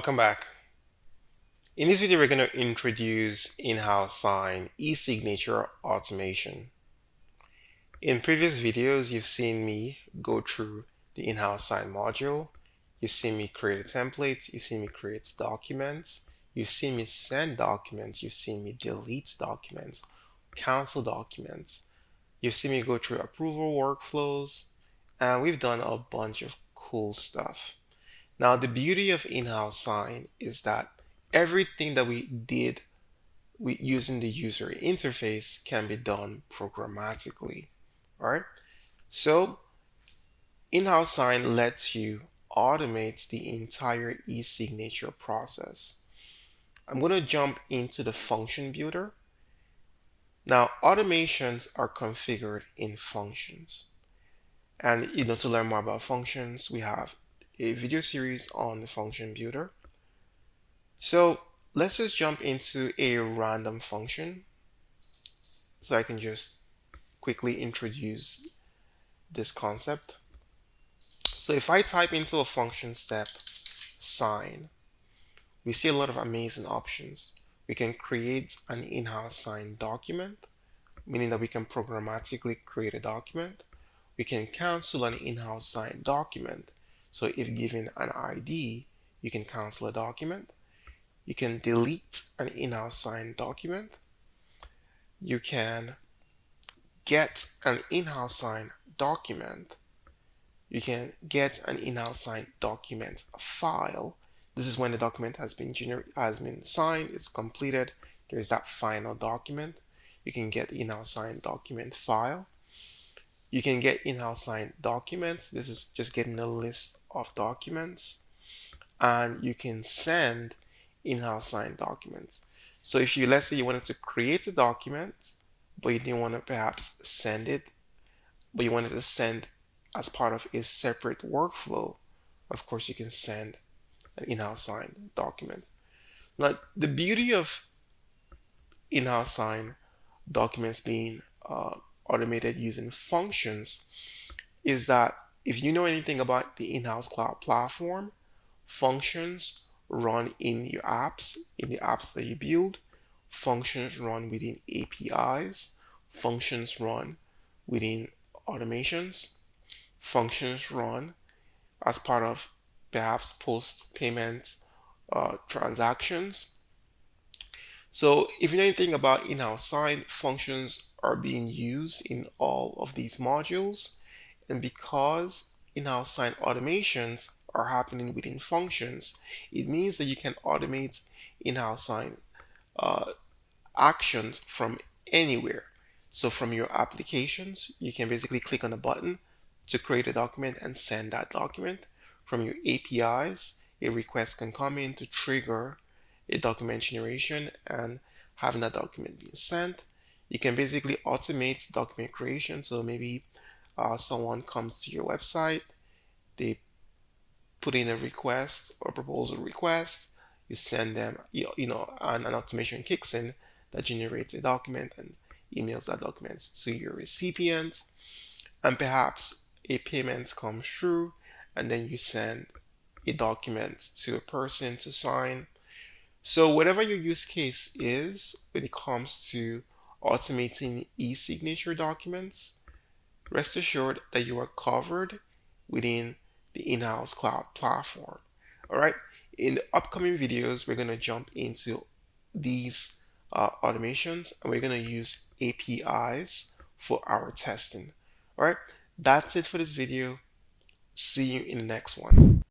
Welcome back. In this video, we're going to introduce Inhouse Sign e-signature automation. In previous videos, you've seen me go through the Inhouse Sign module. You've seen me create a template. You've seen me create documents. You've seen me send documents. You've seen me delete documents, cancel documents. You've seen me go through approval workflows, and we've done a bunch of cool stuff. Now, the beauty of Inhouse Sign is that everything that we did using the user interface can be done programmatically. All right. So Inhouse Sign lets you automate the entire e-signature process. I'm going to jump into the function builder. Now, automations are configured in functions. And to learn more about functions, we have a video series on the function builder. So let's just jump into a random function so I can just quickly introduce this concept. So if I type into a function step sign, we see a lot of amazing options. We can create an in-house sign document, meaning that we can programmatically create a document. We can cancel an in-house sign document. So if given an ID, you can cancel a document. You can delete an in-house sign document. You can get an in-house sign document. You can get an in-house sign document file. This is when the document has been signed, it's completed. There's that final document. You can get in-house sign document file. You can get in-house sign documents. This is just getting a list of documents. And you can send in-house sign documents. So if let's say you wanted to create a document, but you didn't want to perhaps send it, but you wanted to send as part of a separate workflow, of course you can send an in-house sign document. Now, the beauty of in-house sign documents being automated using functions is that if you know anything about the Inhouz Cloud platform, functions run in your apps, in the apps that you build. Functions run within APIs. Functions run within automations. Functions run as part of perhaps post-payment transactions. So if you know anything about in-house sign, functions are being used in all of these modules. And because in-house sign automations are happening within functions, it means that you can automate in-house sign actions from anywhere. So from your applications, you can basically click on a button to create a document and send that document. From your APIs, a request can come in to trigger a document generation and having that document being sent. You can basically automate document creation. So maybe someone comes to your website, they put in a request or proposal request, you send them, and an automation kicks in that generates a document and emails that document to your recipient. And perhaps a payment comes through, and then you send a document to a person to sign. So whatever your use case is when it comes to automating e-signature documents, rest assured that you are covered within the Inhouz Cloud platform. All right. In the upcoming videos, we're going to jump into these automations, and we're going to use APIs for our testing. All right. That's it for this video. See you in the next one.